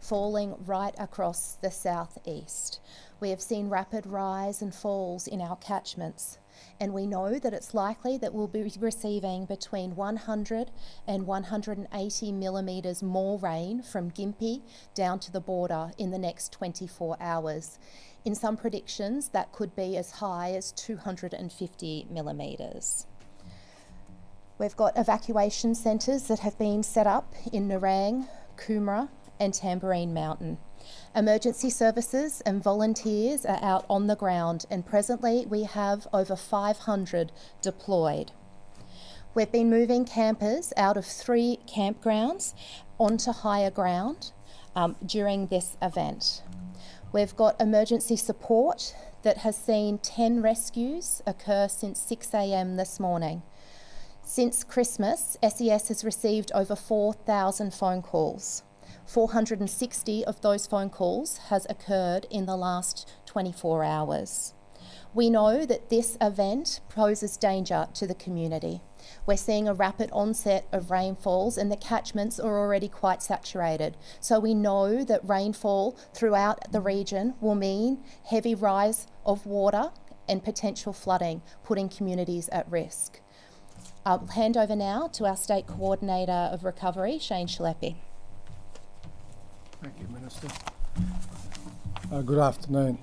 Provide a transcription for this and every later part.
falling right across the southeast. We have seen rapid rise and falls in our catchments, and we know that it's likely that we'll be receiving between 100 and 180 millimetres more rain from Gympie down to the border in the next 24 hours. In some predictions, that could be as high as 250 millimetres. We've got evacuation centres that have been set up in Nerang, Coomera and Tamborine Mountain. Emergency services and volunteers are out on the ground, and presently we have over 500 deployed. We've been moving campers out of 3 campgrounds onto higher ground during this event. We've got emergency support that has seen 10 rescues occur since 6 a.m. this morning. Since Christmas, SES has received over 4,000 phone calls. 460 of those phone calls has occurred in the last 24 hours. We know that this event poses danger to the community. We're seeing a rapid onset of rainfalls and the catchments are already quite saturated. So we know that rainfall throughout the region will mean heavy rise of water and potential flooding, putting communities at risk. I'll hand over now to our State Coordinator of Recovery, Shane Shalepi. Thank you, Minister. Good afternoon.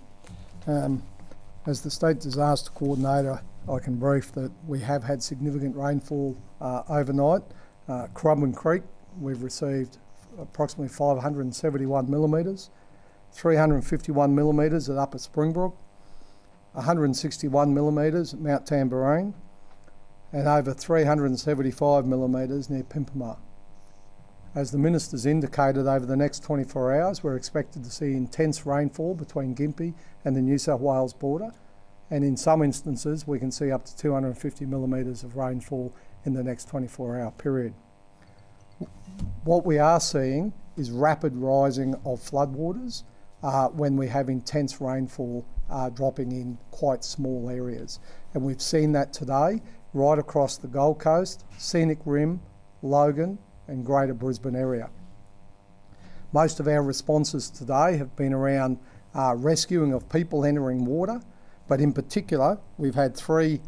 As the State Disaster Coordinator, I can brief that we have had significant rainfall overnight. Currumbin Creek, we've received approximately 571 millimetres, 351 millimetres at Upper Springbrook, 161 millimetres at Mount Tamborine, and over 375 millimetres near Pimpama. As the Minister's indicated, over the next 24 hours we're expected to see intense rainfall between Gympie and the New South Wales border, and in some instances we can see up to 250 millimetres of rainfall in the next 24-hour period. What we are seeing is rapid rising of floodwaters when we have intense rainfall dropping in quite small areas, and we've seen that today right across the Gold Coast, Scenic Rim, Logan and Greater Brisbane area. Most of our responses today have been around rescuing of people entering water, but in particular we've had 3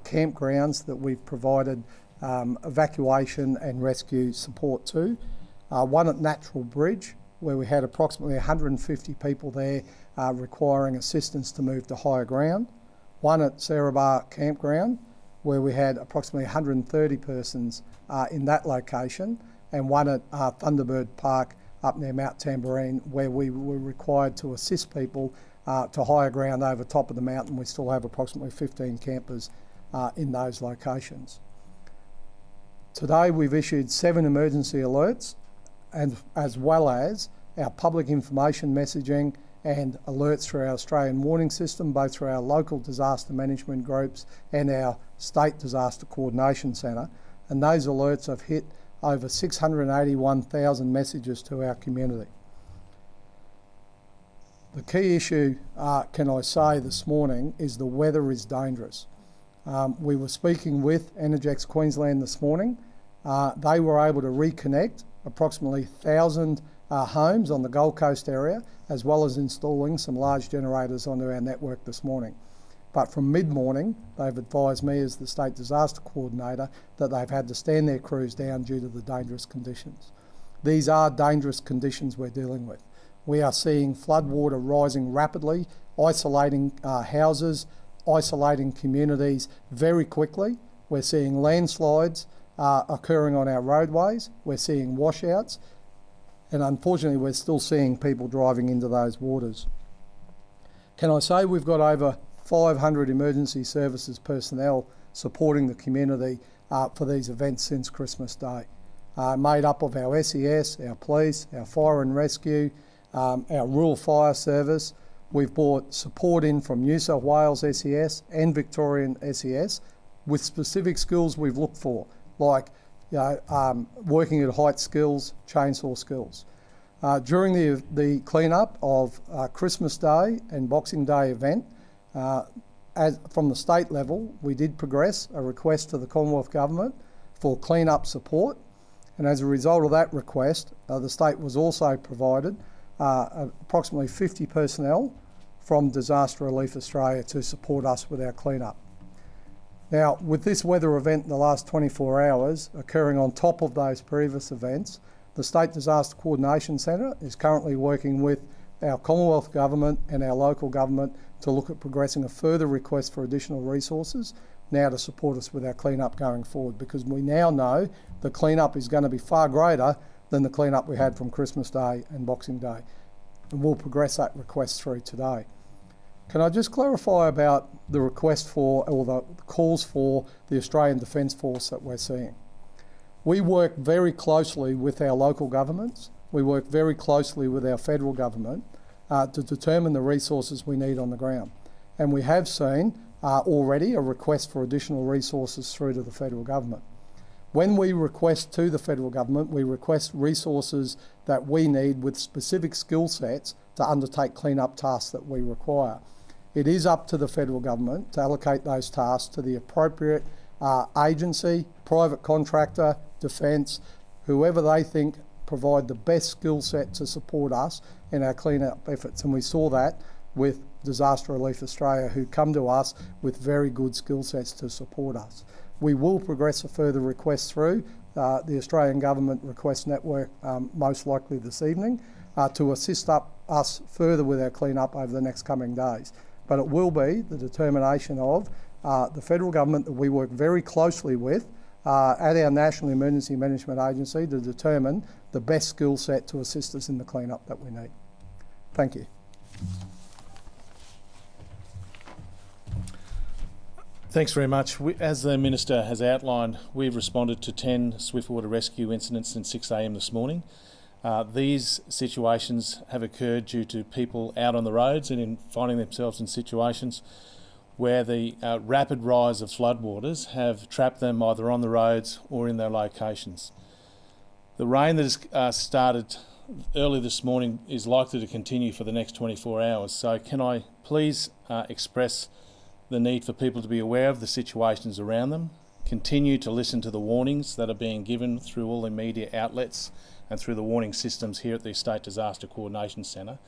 campgrounds that we've provided evacuation and rescue support to. One at Natural Bridge, where we had approximately 150 people there requiring assistance to move to higher ground. One at Sarah Campground, where we had approximately 130 persons in that location, and one at Thunderbird Park up near Mount Tamborine, where we were required to assist people to higher ground over top of the mountain. We still have approximately 15 campers in those locations. Today we've issued 7 emergency alerts, and as well as our public information messaging and alerts through our Australian warning system, both through our local disaster management groups and our State Disaster Coordination Centre, and those alerts have hit over 681,000 messages to our community. The key issue, can I say this morning, is the weather is dangerous. We were speaking with Energex Queensland this morning. They were able to reconnect approximately 1,000 homes on the Gold Coast area, as well as installing some large generators onto our network this morning. But from mid-morning, they've advised me as the State Disaster Coordinator that they've had to stand their crews down due to the dangerous conditions. These are dangerous conditions we're dealing with. We are seeing floodwater rising rapidly, isolating houses, isolating communities very quickly. We're seeing landslides occurring on our roadways. We're seeing washouts. And unfortunately, we're still seeing people driving into those waters. Can I say we've got over 500 emergency services personnel supporting the community for these events since Christmas Day, made up of our SES, our police, our fire and rescue, our rural fire service. We've brought support in from New South Wales SES and Victorian SES with specific skills we've looked for, like working at height skills, chainsaw skills. During the clean-up of Christmas Day and Boxing Day event, from the state level, we did progress a request to the Commonwealth Government for clean-up support, and as a result of that request, the state was also provided approximately 50 personnel from Disaster Relief Australia to support us with our clean-up. Now, with this weather event in the last 24 hours occurring on top of those previous events, the State Disaster Coordination Centre is currently working with our Commonwealth Government and our local government to look at progressing a further request for additional resources now to support us with our clean-up going forward, because we now know the clean-up is going to be far greater than the clean-up we had from Christmas Day and Boxing Day. And we'll progress that request through today. Can I just clarify about the request for, or the calls for, the Australian Defence Force that we're seeing? We work very closely with our local governments. We work very closely with our federal government to determine the resources we need on the ground. And we have seen already a request for additional resources through to the federal government. When we request to the federal government, we request resources that we need with specific skill sets to undertake clean-up tasks that we require. It is up to the federal government to allocate those tasks to the appropriate agency, private contractor, defence, whoever they think provide the best skill set to support us in our clean-up efforts. And we saw that with Disaster Relief Australia, who come to us with very good skill sets to support us. We will progress a further request through the Australian Government Request Network most likely this evening to assist us further with our clean-up over the next coming days. But it will be the determination of the federal government that we work very closely with at our National Emergency Management Agency to determine the best skill set to assist us in the clean-up that we need. Thank you. Thanks very much. As the Minister has outlined, we've responded to 10 swiftwater rescue incidents since 6 a.m. this morning. These situations have occurred due to people out on the roads and in finding themselves in situations where the rapid rise of floodwaters have trapped them either on the roads or in their locations. The rain that has started early this morning is likely to continue for the next 24 hours. So can I please express the need for people to be aware of the situations around them, continue to listen to the warnings that are being given through all the media outlets and through the warning systems here at the State Disaster Coordination Centre.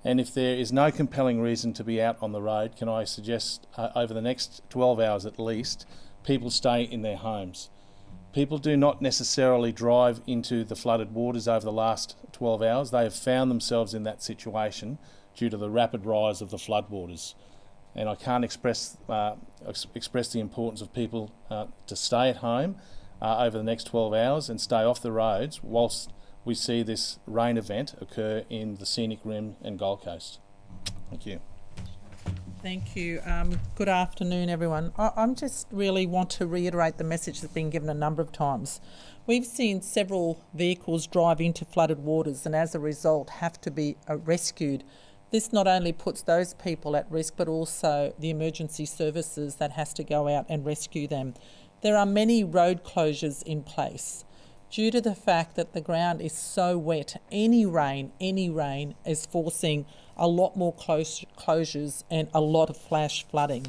And if there is no compelling reason to be out on the road, can I suggest over the next 12 hours at least, people stay in their homes. People do not necessarily drive into the flooded waters over the last 12 hours. They have found themselves in that situation due to the rapid rise of the floodwaters. And I can't express the importance of people to stay at home over the next 12 hours and stay off the roads whilst we see this rain event occur in the Scenic Rim and Gold Coast. Thank you. Thank you. Good afternoon, everyone. I just really want to reiterate the message that's been given a number of times. We've seen several vehicles drive into flooded waters and as a result have to be rescued. This not only puts those people at risk, but also the emergency services that has to go out and rescue them. There are many road closures in place. Due to the fact that the ground is so wet, any rain is forcing a lot more closures and a lot of flash flooding.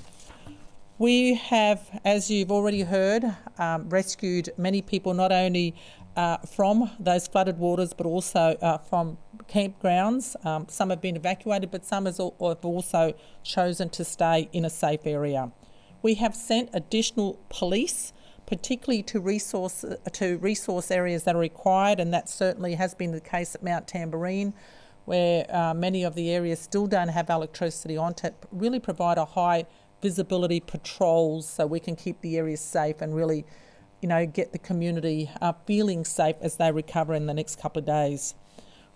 We have, as you've already heard, rescued many people not only from those flooded waters but also from campgrounds. Some have been evacuated, but some have also chosen to stay in a safe area. We have sent additional police, particularly to resource areas that are required, and that certainly has been the case at Mount Tamborine, where many of the areas still don't have electricity on to really provide a high visibility patrols so we can keep the areas safe and really, get the community feeling safe as they recover in the next couple of days.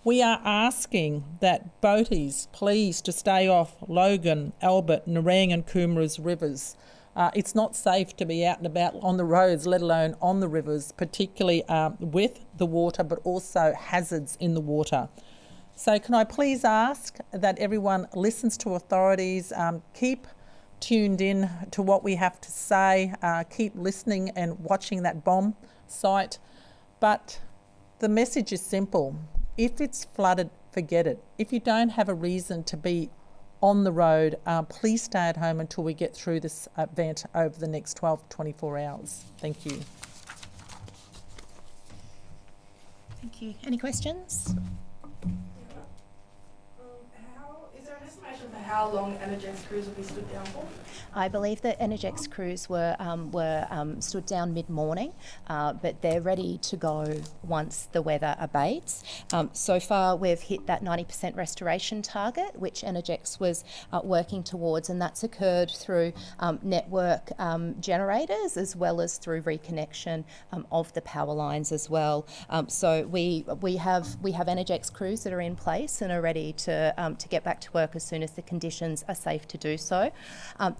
We are asking that boaties please to stay off Logan, Albert, Nerang and Coomera's rivers. It's not safe to be out and about on the roads, let alone on the rivers, particularly with the water, but also hazards in the water. So can I please ask that everyone listens to authorities, keep tuned in to what we have to say, keep listening and watching that bomb site. But the message is simple. If it's flooded, forget it. If you don't have a reason to be on the road, please stay at home until we get through this event over the next 12 to 24 hours. Thank you. Thank you. Any questions? how long Energex crews will be stood down for? I believe that Energex crews were stood down mid-morning, but they're ready to go once the weather abates. So far, we've hit that 90% restoration target, which Energex was working towards, and that's occurred through network generators as well as through reconnection of the power lines as well. So we have Energex crews that are in place and are ready to get back to work as soon as the conditions are safe to do so.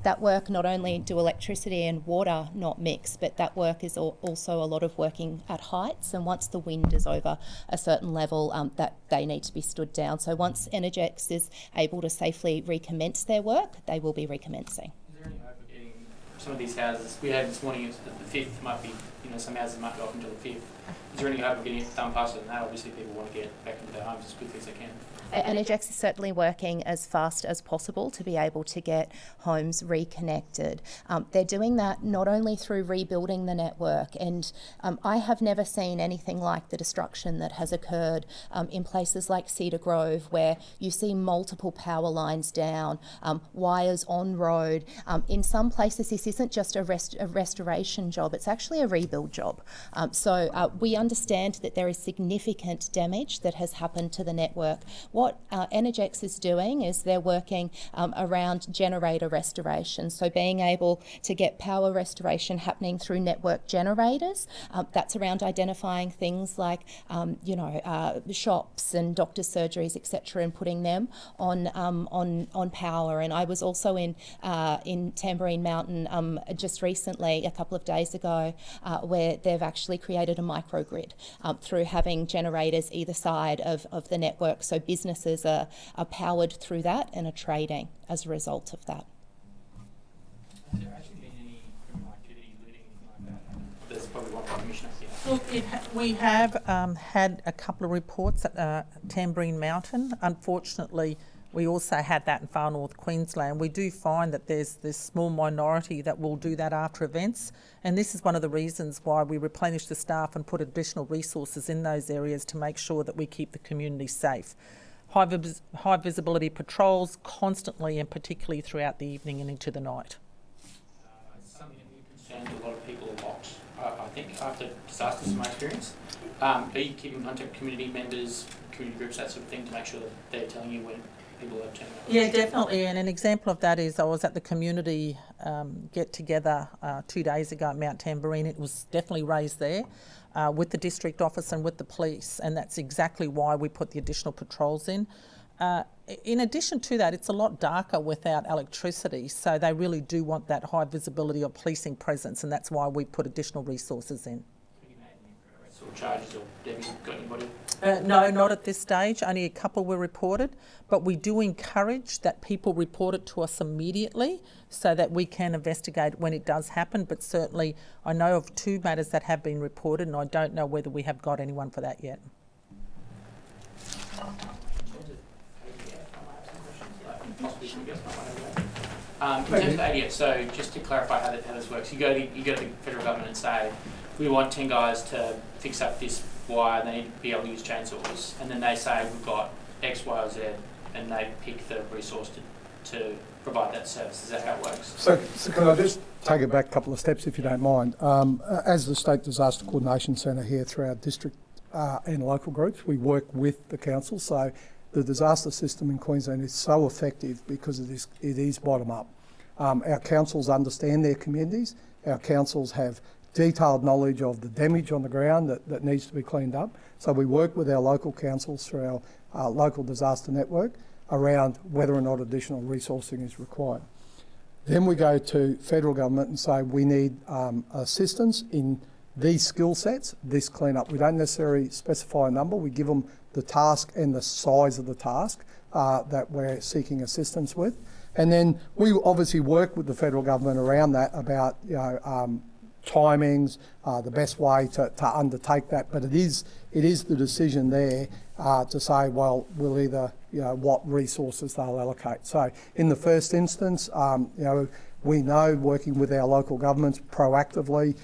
That work, not only do electricity and water not mix, but that work is also a lot of working at heights, and once the wind is over a certain level, that they need to be stood down. So once Energex is able to safely recommence their work, they will be recommencing. Is there any hope of getting some of these houses? We had this morning that the 5th might be, some houses might go off until the 5th. Is there any hope of getting it done faster than that? Obviously people want to get back into their homes as quickly as they can. Energex is certainly working as fast as possible to be able to get homes reconnected. They're doing that not only through rebuilding the network, and I have never seen anything like the destruction that has occurred in places like Cedar Grove, where you see multiple power lines down, wires on road. In some places, this isn't just a restoration job, it's actually a rebuild job. So we understand that there is significant damage that has happened to the network. What Energex is doing is they're working around generator restoration, so being able to get power restoration happening through network generators. That's around identifying things like shops and doctors' surgeries, etc., and putting them on power. And I was also in Tamborine Mountain just recently, a couple of days ago, where they've actually created a microgrid through having generators either side of the network, so businesses are powered through that and are trading as a result of that. Has there actually been any criminal activity looting, anything like that? There's probably one commissioner here. Look, we have had a couple of reports at Tamborine Mountain. Unfortunately, we also had that in far north Queensland. We do find that there's this small minority that will do that after events, and this is one of the reasons why we replenish the staff and put additional resources in those areas to make sure that we keep the community safe. High visibility patrols constantly, and particularly throughout the evening and into the night. It's something that we're concerned a lot of people are locked, I think, after disasters from my experience. Are you keeping in contact with community members, community groups, that sort of thing, to make sure that they're telling you when people are turning up? Yeah, definitely. And an example of that is I was at the community get-together 2 days ago at Mount Tamborine. It was definitely raised there with the district office and with the police, and that's exactly why we put the additional patrols in. In addition to that, it's a lot darker without electricity, so they really do want that high visibility or policing presence, and that's why we put additional resources in. Or charges, or Debbie, got anybody? No, not at this stage. Only a couple were reported, but we do encourage that people report it to us immediately so that we can investigate when it does happen. But certainly I know of 2 matters that have been reported, and I don't know whether we have got anyone for that yet. In terms of ADF, so just to clarify how this works, you go to the federal government and say, we want 10 guys to fix up this wire, they need to be able to use chainsaws, and then they say we've got X, Y or Z, and they pick the resource to provide that service. Is that how it works? So can I just take it back a couple of steps, if you don't mind? As the State Disaster Coordination Centre here through our district and local groups, we work with the council. So the disaster system in Queensland is so effective because it is bottom up. Our councils understand their communities. Our councils have detailed knowledge of the damage on the ground that needs to be cleaned up. So we work with our local councils through our local disaster network around whether or not additional resourcing is required. Then we go to federal government and say we need assistance in these skill sets, this cleanup. We don't necessarily specify a number, we give them the task and the size of the task that we're seeking assistance with. And then we obviously work with the federal government around that about timings, the best way to undertake that, but it is the decision there to say, well, we'll either, what resources they'll allocate. So in the first instance, we know working with our local governments proactively,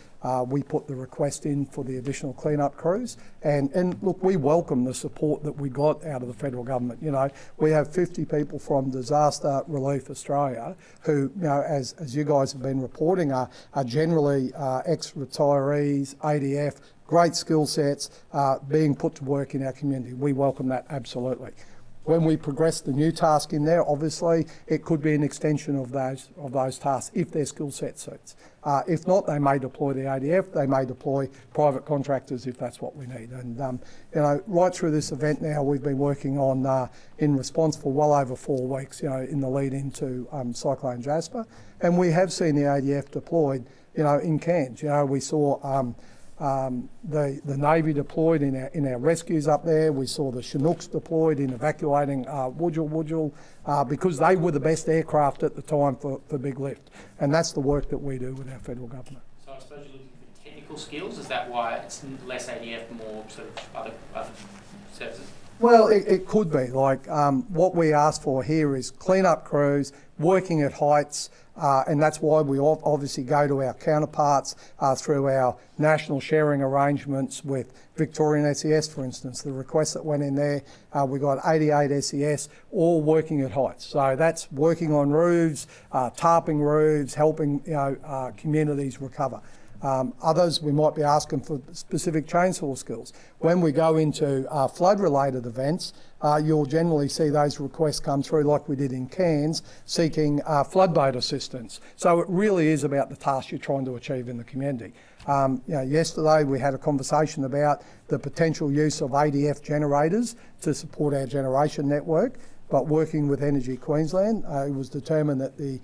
we put the request in for the additional clean-up crews. And look, we welcome the support that we got out of the federal government. You know, we have 50 people from Disaster Relief Australia who, you know, as you guys have been reporting, are generally ex-retirees, ADF, great skill sets being put to work in our community. We welcome that absolutely. When we progress the new task in there, obviously it could be an extension of those tasks if their skill set suits. If not, they may deploy the ADF, they may deploy private contractors if that's what we need. And you know, right through this event now, we've been working on in response for well over 4 weeks. You know, in the lead into Cyclone Jasper, and we have seen the ADF deployed. You know, in Cairns. You know, we saw. The Navy deployed in our rescues up there. We saw the Chinooks deployed in evacuating Wudjil because they were the best aircraft at the time for Big Lift. And that's the work that we do with our federal government. So I suppose you're looking for technical skills. Is that why it's less ADF, more sort of other services? Well, it could be. Like what we ask for here is clean-up crews, working at heights, and that's why we obviously go to our counterparts through our national sharing arrangements with Victorian SES, for instance. The request that went in there, we got 88 SES, all working at heights. So that's working on roofs, tarping roofs, helping communities recover. Others, we might be asking for specific chainsaw skills. When we go into flood-related events, you'll generally see those requests come through like we did in Cairns, seeking floodboat assistance. So it really is about the task you're trying to achieve in the community. Yesterday we had a conversation about the potential use of ADF generators to support our generation network. But working with Energy Queensland, it was determined that the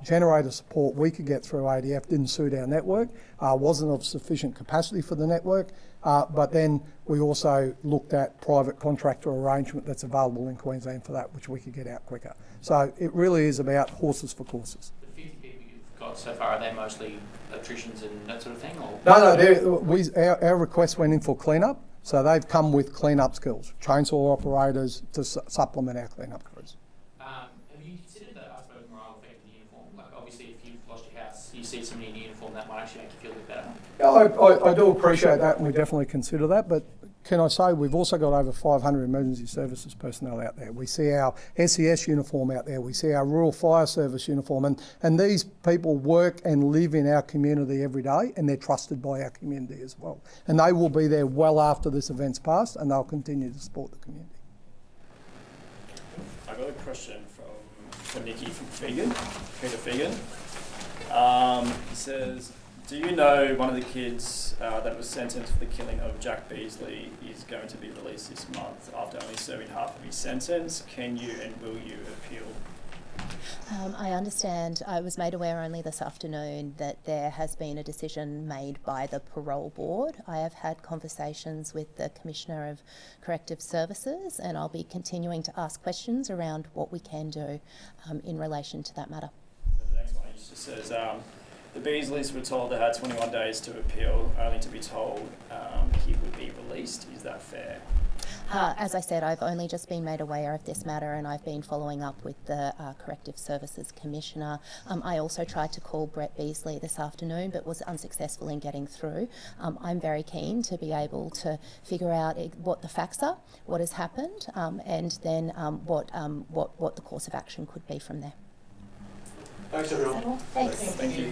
generator support we could get through ADF didn't suit our network, wasn't of sufficient capacity for the network. But then we also looked at private contractor arrangement that's available in Queensland for that, which we could get out quicker. So it really is about horses for courses. The 50 people you've got so far, are they mostly electricians and that sort of thing? Or? No, our request went in for clean-up. So they've come with clean-up skills, chainsaw operators to supplement our clean-up crews. Have you considered the, I suppose, morale effect of the uniform? Like obviously if you've lost your house, you see somebody in uniform, that might actually make you feel a bit better. Yeah, I do appreciate that, and we definitely consider that, but can I say we've also got over 500 emergency services personnel out there. We see our SES uniform out there. We see our Rural Fire Service uniform, and these people work and live in our community every day, and they're trusted by our community as well. And they will be there well after this event's passed, and they'll continue to support the community. I got a question from Nikki from Peter Fegan. He says, do you know one of the kids that was sentenced for the killing of Jack Beasley is going to be released this month after only serving half of his sentence? Can you and will you appeal? I understand. I was made aware only this afternoon that there has been a decision made by the parole board. I have had conversations with the Commissioner of Corrective Services, and I'll be continuing to ask questions around what we can do in relation to that matter. The next one just says, the Beasleys were told they had 21 days to appeal, only to be told he would be released. Is that fair? As I said, I've only just been made aware of this matter, and I've been following up with the Corrective Services Commissioner. I also tried to call Brett Beasley this afternoon, but was unsuccessful in getting through. I'm very keen to be able to figure out what the facts are, what has happened, and then what the course of action could be from there. Thanks, everyone. Thanks. Thank you.